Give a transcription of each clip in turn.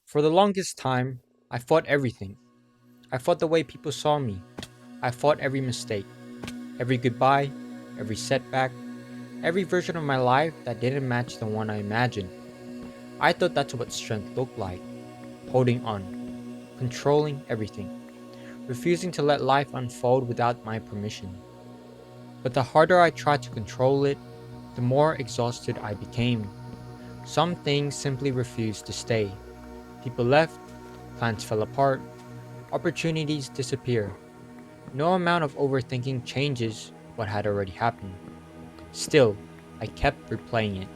For the longest time, I fought everything. I fought the way people saw me. I fought every mistake, every goodbye, every setback, every version of my life that didn't match the one I imagined. I thought that's what strength looked like, holding on, controlling everything, refusing to let life unfold without my permission. But the harder I tried to control it, the more exhausted I became. Some things simply refused to stay. People left, plans fell apart, opportunities disappear. No amount of overthinking changes what had already happened. Still, I kept replaying it.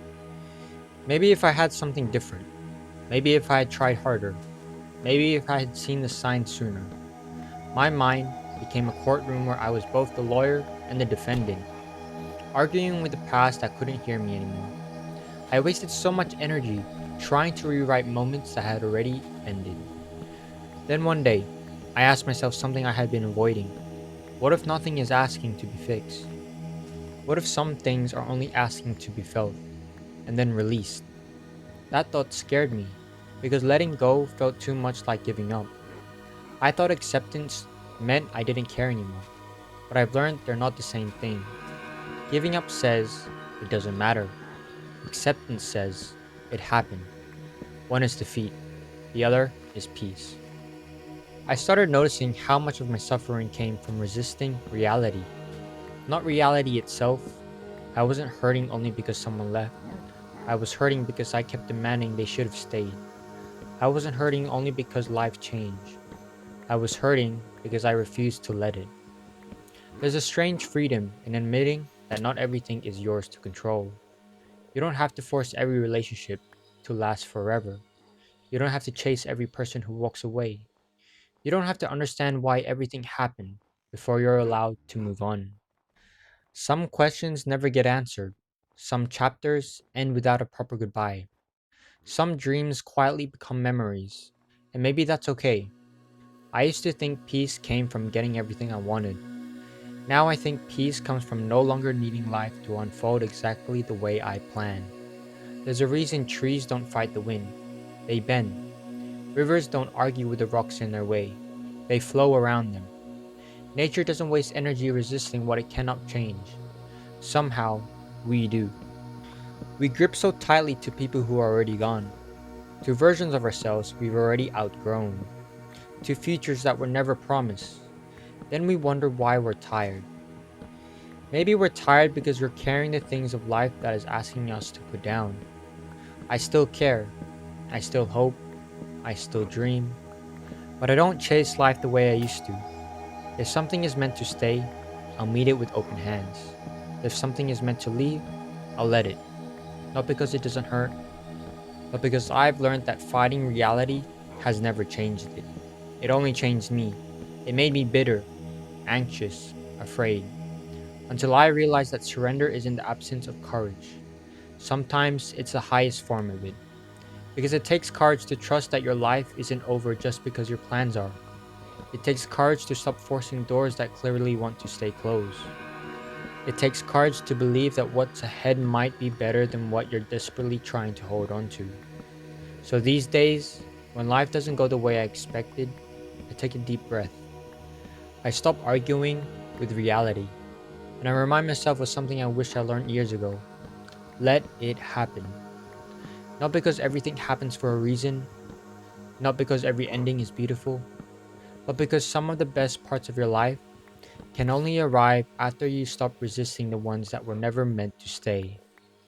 Maybe if I had something different. Maybe if I had tried harder. Maybe if I had seen the signs sooner. My mind became a courtroom where I was both the lawyer and the defendant, arguing with the past that couldn't hear me anymore. I wasted so much energy trying to rewrite moments that had already ended. Then one day, I asked myself something I had been avoiding. What if nothing is asking to be fixed? What if some things are only asking to be felt and then released? That thought scared me because letting go felt too much like giving up. I thought acceptance meant I didn't care anymore, but I've learned they're not the same thing. Giving up says it doesn't matter. Acceptance says it happened. One is defeat, the other is peace. I started noticing how much of my suffering came from resisting reality, not reality itself. I wasn't hurting only because someone left. I was hurting because I kept demanding they should have stayed. I wasn't hurting only because life changed. I was hurting because I refused to let it. There's a strange freedom in admitting that not everything is yours to control. You don't have to force every relationship to last forever. You don't have to chase every person who walks away. You don't have to understand why everything happened before you're allowed to move on. Some questions never get answered. Some chapters end without a proper goodbye. Some dreams quietly become memories. And maybe that's okay. I used to think peace came from getting everything I wanted. Now I think peace comes from no longer needing life to unfold exactly the way I planned. There's a reason trees don't fight the wind. They bend. Rivers don't argue with the rocks in their way. They flow around them. Nature doesn't waste energy resisting what it cannot change. Somehow, we do. We grip so tightly to people who are already gone, to versions of ourselves we've already outgrown, to futures that were never promised. Then we wonder why we're tired. Maybe we're tired because we're carrying the things of life that is asking us to put down. I still care. I still hope. I still dream. But I don't chase life the way I used to. If something is meant to stay, I'll meet it with open hands. If something is meant to leave, I'll let it. Not because it doesn't hurt, but because I've learned that fighting reality has never changed it. It only changed me. It made me bitter, anxious, afraid, until I realized that surrender isn't the absence of courage. Sometimes it's the highest form of it. Because it takes courage to trust that your life isn't over just because your plans are. It takes courage to stop forcing doors that clearly want to stay closed. It takes courage to believe that what's ahead might be better than what you're desperately trying to hold on to. So these days, when life doesn't go the way I expected, I take a deep breath. I stop arguing with reality, and I remind myself of something I wish I learned years ago. Let it happen. Not because everything happens for a reason, not because every ending is beautiful, but because some of the best parts of your life can only arrive after you stop resisting the ones that were never meant to stay.